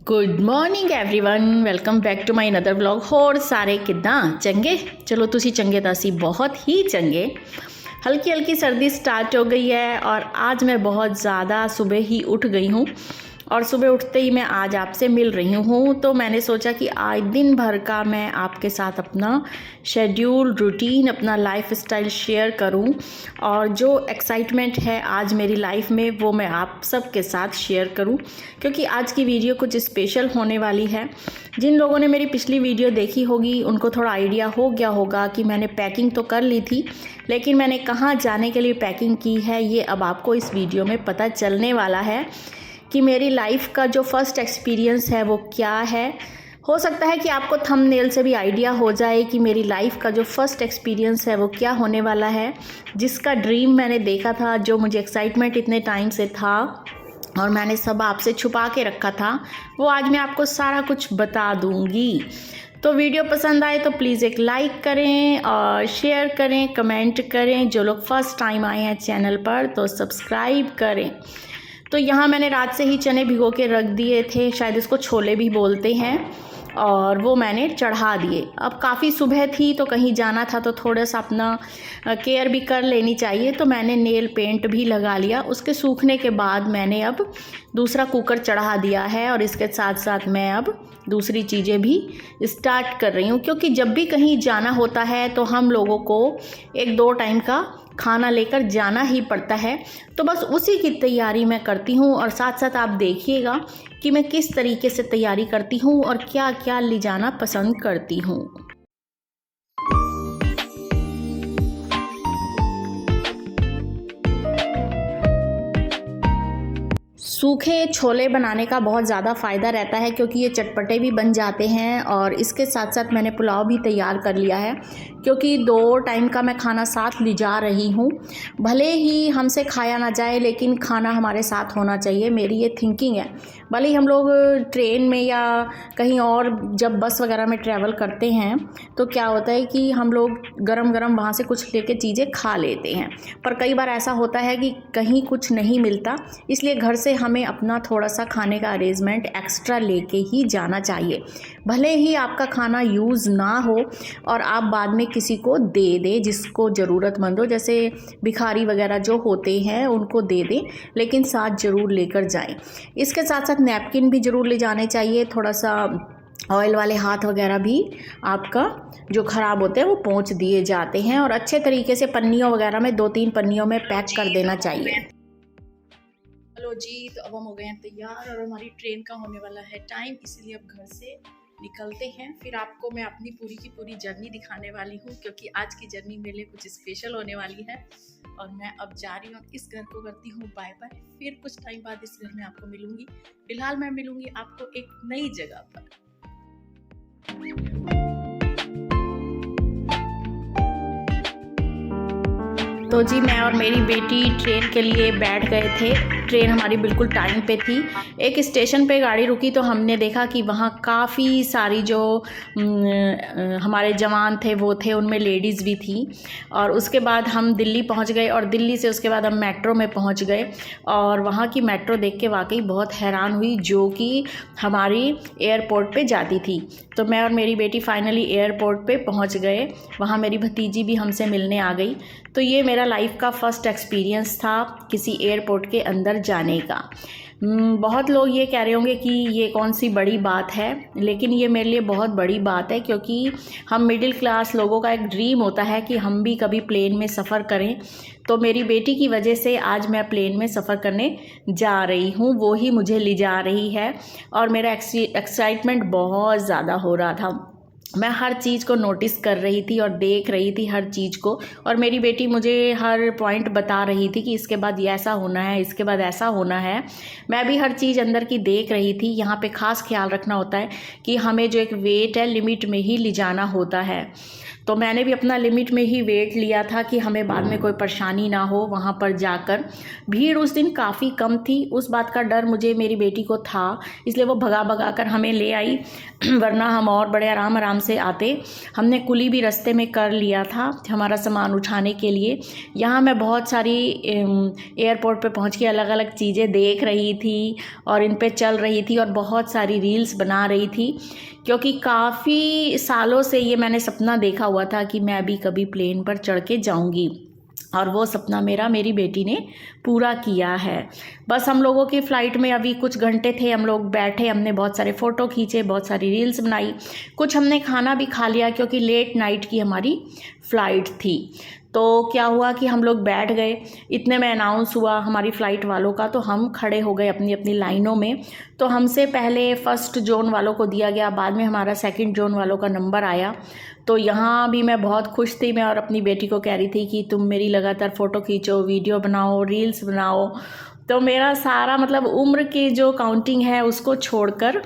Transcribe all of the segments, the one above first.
Good morning everyone welcome back to my another vlog. ਹੋਰ ਸਾਰੇ ਕਿੱਦਾਂ? ਚੰਗੇ? ਚਲੋ ਤੁਸੀਂ ਚੰਗੇ ਤਾਂ ਅਸੀਂ बहुत ही चंगे। हल्की हल्की सर्दी स्टार्ट हो गई है और आज मैं बहुत ज़्यादा सुबह ही उठ गई हूँ और सुबह उठते ही मैं आज आपसे मिल रही हूँ। तो मैंने सोचा कि आज दिन भर का मैं आपके साथ अपना शेड्यूल रूटीन अपना लाइफ स्टाइल शेयर करूँ और जो एक्साइटमेंट है आज मेरी लाइफ में वो मैं आप सब के साथ शेयर करूँ, क्योंकि आज की वीडियो कुछ स्पेशल होने वाली है। जिन लोगों ने मेरी पिछली वीडियो देखी होगी उनको थोड़ा आइडिया हो गया होगा कि मैंने पैकिंग तो कर ली थी, लेकिन मैंने कहाँ जाने के लिए पैकिंग की है ये अब आपको इस वीडियो में पता चलने वाला है कि मेरी लाइफ का जो फ़र्स्ट एक्सपीरियंस है वो क्या है। हो सकता है कि आपको थंबनेल से भी आइडिया हो जाए कि मेरी लाइफ का जो फ़र्स्ट एक्सपीरियंस है वो क्या होने वाला है। जिसका ड्रीम मैंने देखा था, जो मुझे एक्साइटमेंट इतने टाइम से था और मैंने सब आपसे छुपा के रखा था, वो आज मैं आपको सारा कुछ बता दूँगी। तो वीडियो पसंद आए तो प्लीज़ एक लाइक करें और शेयर करें, कमेंट करें। जो लोग फर्स्ट टाइम आए हैं चैनल पर तो सब्सक्राइब करें। तो यहाँ मैंने रात से ही चने भिगो के रख दिए थे, शायद इसको छोले भी बोलते हैं, और वो मैंने चढ़ा दिए। अब काफ़ी सुबह थी तो कहीं जाना था तो थोड़ा सा अपना केयर भी कर लेनी चाहिए, तो मैंने नेल पेंट भी लगा लिया। उसके सूखने के बाद मैंने अब दूसरा कुकर चढ़ा दिया है और इसके साथ साथ मैं अब दूसरी चीज़ें भी स्टार्ट कर रही हूँ, क्योंकि जब भी कहीं जाना होता है तो हम लोगों को 1-2 टाइम का खाना लेकर जाना ही पड़ता है। तो बस उसी की तैयारी मैं करती हूँ और साथ साथ आप देखिएगा कि मैं किस तरीके से तैयारी करती हूँ और क्या क्या ले जाना पसंद करती हूँ। सूखे छोले बनाने का बहुत ज़्यादा फ़ायदा रहता है, क्योंकि ये चटपटे भी बन जाते हैं और इसके साथ साथ मैंने पुलाव भी तैयार कर लिया है, क्योंकि 2 टाइम का मैं खाना साथ ले जा रही हूँ। भले ही हमसे खाया ना जाए लेकिन खाना हमारे साथ होना चाहिए, मेरी ये थिंकिंग है। भले ही हम लोग ट्रेन में या कहीं और जब बस वगैरह में ट्रैवल करते हैं तो क्या होता है कि हम लोग गरम गरम वहाँ से कुछ लेके चीज़ें खा लेते हैं, पर कई बार ऐसा होता है कि कहीं कुछ नहीं मिलता, इसलिए घर से हमें अपना थोड़ा सा खाने का अरेंजमेंट एक्स्ट्रा लेके ही जाना चाहिए। भले ही आपका खाना यूज़ ना हो और आप बाद में किसी को दे दें जिसको ज़रूरतमंद हो, जैसे भिखारी वगैरह जो होते हैं उनको दे दें, लेकिन साथ ज़रूर लेकर जाएं। इसके साथ साथ नैपकिन भी ज़रूर ले जाने चाहिए। थोड़ा सा ऑयल वाले हाथ वगैरह भी आपका जो ख़राब होते हैं वो पोंछ दिए जाते हैं, और अच्छे तरीके से पन्नियों वगैरह में 2-3 पन्नियों में पैक कर देना चाहिए। चलो जी, तो अब हम हो गए हैं तैयार और हमारी ट्रेन का होने वाला है टाइम, इसीलिए अब घर से निकलते हैं। फिर आपको मैं अपनी पूरी की पूरी जर्नी दिखाने वाली हूँ, क्योंकि आज की जर्नी मेरे लिए कुछ स्पेशल होने वाली है। और मैं अब जा रही हूँ, इस घर को करती हूँ बाय बाय। फिर कुछ टाइम बाद इस घर में आपको मिलूंगी। फिलहाल मैं मिलूंगी आपको एक नई जगह पर। तो जी मैं और मेरी बेटी ट्रेन के लिए बैठ गए थे। ट्रेन हमारी बिल्कुल टाइम पे थी। एक स्टेशन पे गाड़ी रुकी तो हमने देखा कि वहाँ काफ़ी सारी जो हमारे जवान थे वो थे, उनमें लेडीज़ भी थी। और उसके बाद हम दिल्ली पहुँच गए और दिल्ली से उसके बाद हम मेट्रो में पहुँच गए और वहाँ की मेट्रो देख के वाकई बहुत हैरान हुई, जो कि हमारी एयरपोर्ट पे जाती थी। तो मैं और मेरी बेटी फाइनली एयरपोर्ट पे पहुँच गए। वहाँ मेरी भतीजी भी हमसे मिलने आ गई। तो ये मेरा लाइफ का फ़र्स्ट एक्सपीरियंस था किसी एयरपोर्ट के अंदर जाने का। बहुत लोग ये कह रहे होंगे कि ये कौन सी बड़ी बात है, लेकिन ये मेरे लिए बहुत बड़ी बात है, क्योंकि हम मिडिल क्लास लोगों का एक ड्रीम होता है कि हम भी कभी प्लेन में सफ़र करें। तो मेरी बेटी की वजह से आज मैं प्लेन में सफ़र करने जा रही हूँ, वो ही मुझे ले जा रही है और मेरा एक्साइटमेंट बहुत ज़्यादा हो रहा था। मैं हर चीज़ को नोटिस कर रही थी और देख रही थी हर चीज़ को, और मेरी बेटी मुझे हर पॉइंट बता रही थी कि इसके बाद ये ऐसा होना है, इसके बाद ऐसा होना है। मैं भी हर चीज़ अंदर की देख रही थी। यहाँ पे ख़ास ख्याल रखना होता है कि हमें जो एक वेट है लिमिट में ही ले जाना होता है। तो मैंने भी अपना लिमिट में ही वेट लिया था कि हमें बाद में कोई परेशानी ना हो वहाँ पर जाकर। भीड़ उस दिन काफ़ी कम थी, उस बात का डर मुझे मेरी बेटी को था, इसलिए वो भगा भगा कर हमें ले आई, वरना हम और बड़े आराम आराम से आते। हमने कुली भी रास्ते में कर लिया था हमारा सामान उठाने के लिए। यहाँ मैं बहुत सारी एयरपोर्ट पे पहुँच के अलग अलग चीज़ें देख रही थी और इन पे चल रही थी और बहुत सारी रील्स बना रही थी, क्योंकि काफ़ी सालों से ये मैंने सपना देखा हुआ था कि मैं भी कभी प्लेन पर चढ़ के जाऊँगी, और वो सपना मेरी बेटी ने पूरा किया है। बस हम लोगों की फ़्लाइट में अभी कुछ घंटे थे, हम लोग बैठे, हमने बहुत सारे फ़ोटो खींचे, बहुत सारी रील्स बनाई, कुछ हमने खाना भी खा लिया क्योंकि लेट नाइट की हमारी फ़्लाइट थी। तो क्या हुआ कि हम लोग बैठ गए, इतने में अनाउंस हुआ हमारी फ़्लाइट वालों का, तो हम खड़े हो गए अपनी अपनी लाइनों में। तो हमसे पहले फ़र्स्ट जोन वालों को दिया गया, बाद में हमारा सेकंड जोन वालों का नंबर आया। तो यहाँ भी मैं बहुत खुश थी, मैं और अपनी बेटी को कह रही थी कि तुम मेरी लगातार फ़ोटो खींचो, वीडियो बनाओ, रील्स बनाओ। तो मेरा सारा मतलब उम्र की जो काउंटिंग है उसको छोड़कर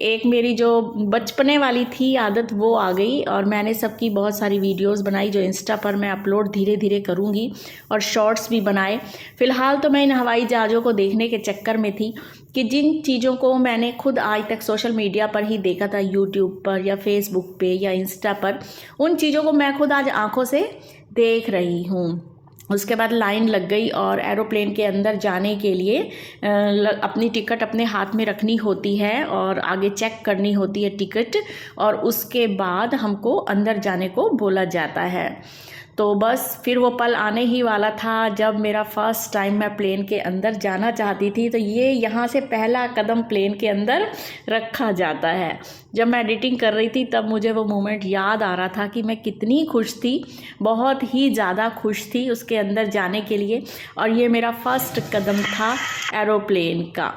एक मेरी जो बचपने वाली थी आदत वो आ गई, और मैंने सबकी बहुत सारी वीडियोस बनाई जो इंस्टा पर मैं अपलोड धीरे धीरे करूँगी, और शॉर्ट्स भी बनाए। फ़िलहाल तो मैं इन हवाई जहाज़ों को देखने के चक्कर में थी कि जिन चीज़ों को मैंने खुद आज तक सोशल मीडिया पर ही देखा था, यूट्यूब पर या फेसबुक पे या इंस्टा पर, उन चीज़ों को मैं खुद आज आँखों से देख रही हूँ। उसके बाद लाइन लग गई और एरोप्लेन के अंदर जाने के लिए अपनी टिकट अपने हाथ में रखनी होती है और आगे चेक करनी होती है टिकट, और उसके बाद हमको अंदर जाने को बोला जाता है। तो बस फिर वो पल आने ही वाला था जब मेरा फ़र्स्ट टाइम मैं प्लेन के अंदर जाना चाहती थी। तो ये यहाँ से पहला कदम प्लेन के अंदर रखा जाता है। जब मैं एडिटिंग कर रही थी तब मुझे वो मोमेंट याद आ रहा था कि मैं कितनी खुश थी, बहुत ही ज़्यादा खुश थी उसके अंदर जाने के लिए, और ये मेरा फ़र्स्ट कदम था एरोप्लेन का।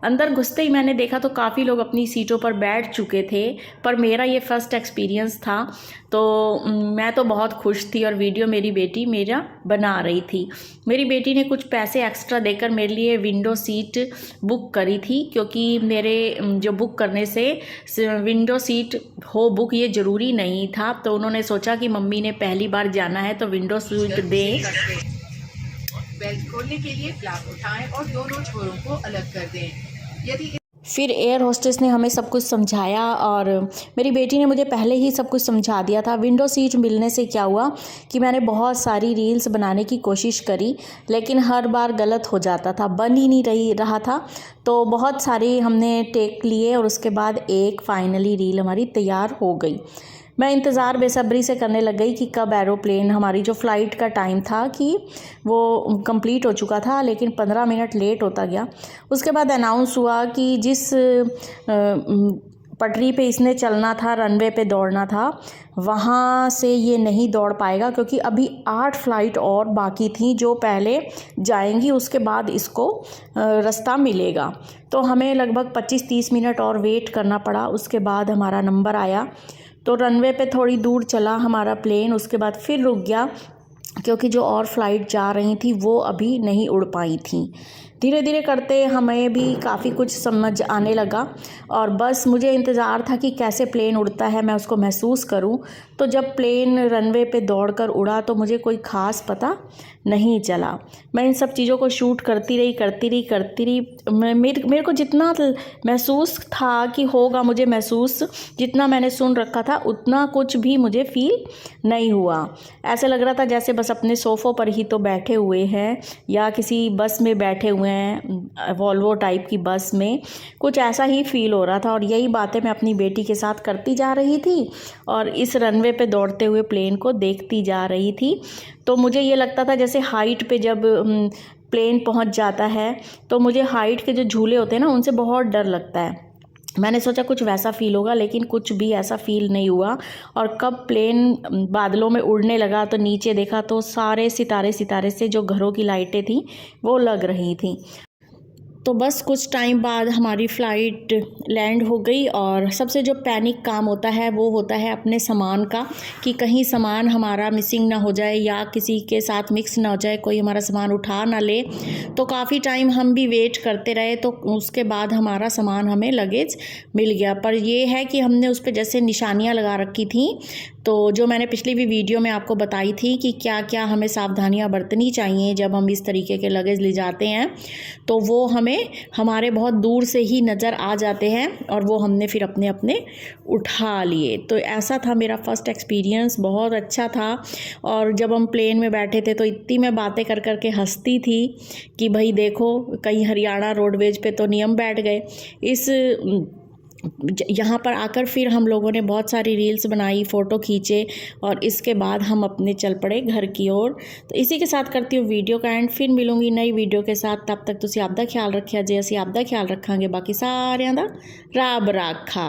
अंदर घुसते ही मैंने देखा तो काफ़ी लोग अपनी सीटों पर बैठ चुके थे, पर मेरा ये फ़र्स्ट एक्सपीरियंस था। तो मैं तो बहुत खुश थी, और वीडियो मेरी बेटी मेरा बना रही थी। मेरी बेटी ने कुछ पैसे एक्स्ट्रा देकर मेरे लिए विंडो सीट बुक करी थी, क्योंकि मेरे जो बुक करने से विंडो सीट हो बुक ये ज़रूरी नहीं था। तो उन्होंने सोचा कि मम्मी ने पहली बार जाना है तो विंडो सीट दें। बेल्ट खोलने के लिए फ्लैप उठाएं और दोनों छोरों को अलग कर दें। यदि फिर एयर होस्टेस ने हमें सब कुछ समझाया, और मेरी बेटी ने मुझे पहले ही सब कुछ समझा दिया था। विंडो सीट मिलने से क्या हुआ कि मैंने बहुत सारी रील्स बनाने की कोशिश करी, लेकिन हर बार गलत हो जाता था, बन ही नहीं रहा था। तो बहुत सारी हमने टेक लिए और उसके बाद एक फाइनली रील हमारी तैयार हो गई। मैं इंतज़ार बेसब्री से करने लग गई कि कब एरोप्लेन, हमारी जो फ़्लाइट का टाइम था कि वो कंप्लीट हो चुका था, लेकिन 15 मिनट लेट होता गया। उसके बाद अनाउंस हुआ कि जिस पटरी पे इसने चलना था, रनवे पे दौड़ना था, वहाँ से ये नहीं दौड़ पाएगा, क्योंकि अभी 8 फ़्लाइट और बाकी थी जो पहले जाएंगी, उसके बाद इसको रास्ता मिलेगा। तो हमें लगभग 25-30 मिनट और वेट करना पड़ा। उसके बाद हमारा नंबर आया, तो रनवे पे थोड़ी दूर चला हमारा प्लेन, उसके बाद फिर रुक गया, क्योंकि जो और फ्लाइट जा रही थी वो अभी नहीं उड़ पाई थी। धीरे धीरे करते हमें भी काफ़ी कुछ समझ आने लगा, और बस मुझे इंतज़ार था कि कैसे प्लेन उड़ता है, मैं उसको महसूस करूं। तो जब प्लेन रनवे पे दौड़कर उड़ा तो मुझे कोई ख़ास पता नहीं चला। मैं इन सब चीज़ों को शूट करती रही। मेरे को जितना महसूस था कि होगा मुझे महसूस, जितना मैंने सुन रखा था उतना कुछ भी मुझे फील नहीं हुआ। ऐसे लग रहा था जैसे बस अपने सोफ़ों पर ही तो बैठे हुए हैं, या किसी बस में बैठे हुए हैं, वॉल्वो टाइप की बस में, कुछ ऐसा ही फील हो रहा था। और यही बातें मैं अपनी बेटी के साथ करती जा रही थी, और इस रनवे पे दौड़ते हुए प्लेन को देखती जा रही थी। तो मुझे ये लगता था जैसे हाइट पे जब प्लेन पहुंच जाता है तो मुझे हाइट के जो झूले होते हैं ना, उनसे बहुत डर लगता है। मैंने सोचा कुछ वैसा फ़ील होगा, लेकिन कुछ भी ऐसा फ़ील नहीं हुआ। और कब प्लेन बादलों में उड़ने लगा तो नीचे देखा तो सारे सितारे से जो घरों की लाइटें थी वो लग रही थी। तो बस कुछ टाइम बाद हमारी फ़्लाइट लैंड हो गई और सबसे जो पैनिक काम होता है वो होता है अपने सामान का, कि कहीं सामान हमारा मिसिंग ना हो जाए या किसी के साथ मिक्स ना हो जाए, कोई हमारा सामान उठा ना ले। तो काफ़ी टाइम हम भी वेट करते रहे, तो उसके बाद हमारा सामान हमें लगेज मिल गया। पर ये है कि हमने उस पर जैसे निशानियाँ लगा रखी थी, तो जो मैंने पिछली भी वीडियो में आपको बताई थी कि क्या क्या हमें सावधानियां बरतनी चाहिए जब हम इस तरीके के लगेज ले जाते हैं, तो वो हमें हमारे बहुत दूर से ही नज़र आ जाते हैं और वो हमने फिर अपने अपने उठा लिए। तो ऐसा था मेरा फ़र्स्ट एक्सपीरियंस, बहुत अच्छा था। और जब हम प्लेन में बैठे थे तो इतनी मैं बातें कर कर के हंसती थी कि भाई देखो, कहीं हरियाणा रोडवेज पे तो नियम बैठ गए। यहाँ पर आकर फिर हम लोगों ने बहुत सारी रील्स बनाई, फ़ोटो खींचे और इसके बाद हम अपने चल पड़े घर की ओर। तो इसी के साथ करती हूँ वीडियो का एंड, फिर मिलूँगी नई वीडियो के साथ। तब तक तुसी आपदा ख्याल रखिया जे, असीं आपदा ख्याल रखांगे। बाकी सारिਆਂ ਦਾ ਰੱਬ ਰਾਖਾ।